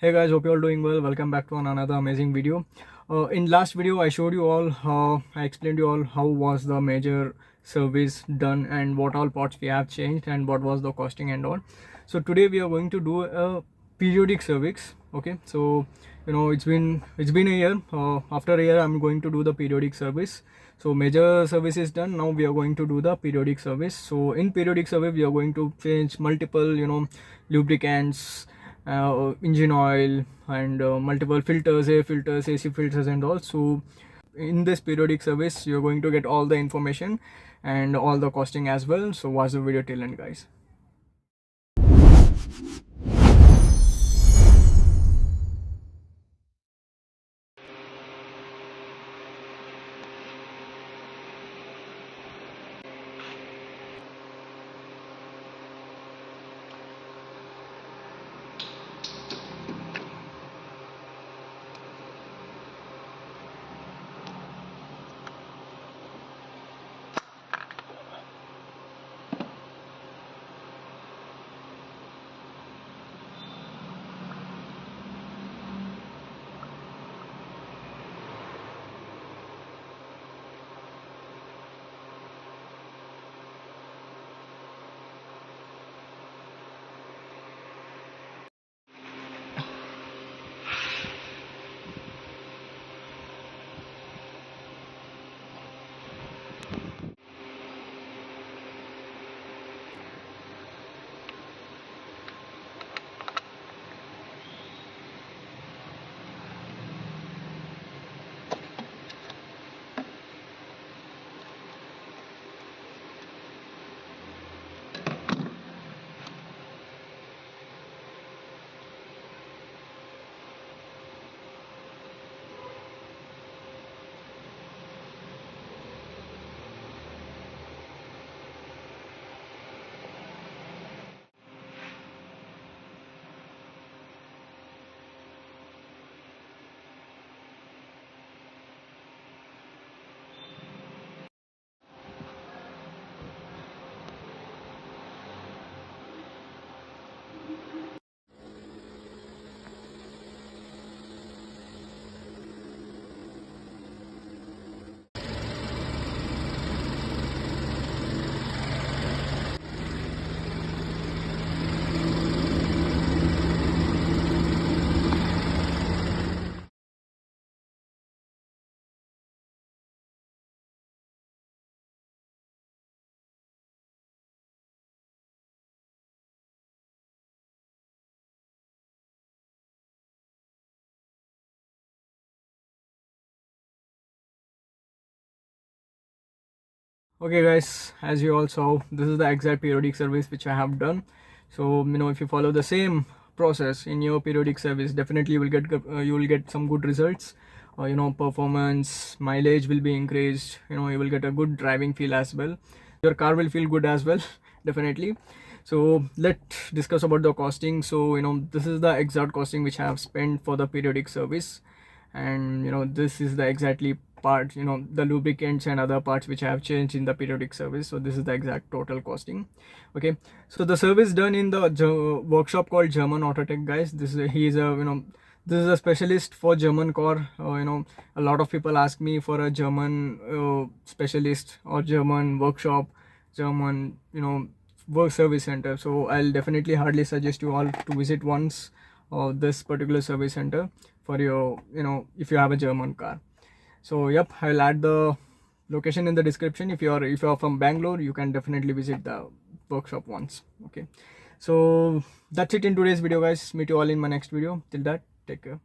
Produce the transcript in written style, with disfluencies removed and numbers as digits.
Hey guys, hope you all doing well. Welcome back to another amazing video. In last video I showed you all how I explained you all how was the major service done and what all parts we have changed and what was the costing and all. So today we are going to do a periodic service. Okay, so it's been a year. After a year I'm going to do the periodic service. So major service is done. Now we are going to do the periodic service. So in periodic service we are going to change multiple lubricants, engine oil, and multiple filters, air filters, AC filters and all. So in this periodic service you're going to get all the information and all the costing as well. So watch the video till end, guys. Okay guys, as you all saw, this is the exact periodic service which I have done. So if you follow the same process in your periodic service, definitely you will get some good results. Performance, mileage will be increased. You will get a good driving feel as well. Your car will feel good as well definitely. So let's discuss about the costing. So this is the exact costing which I have spent for the periodic service, and this is the exactly part, the lubricants and other parts which I have changed in the periodic service. So this is the exact total costing. Okay, so the service done in the workshop called German Autotech, guys. He is a this is a specialist for German car. A lot of people ask me for a German specialist or German workshop, German work service center. So I'll definitely hardly suggest you all to visit once this particular service center for your if you have a German car. So yep, I'll add the location in the description. If you're from Bangalore, you can definitely visit the workshop once. Okay, so that's it in today's video, guys. Meet you all in my next video. Till that, take care.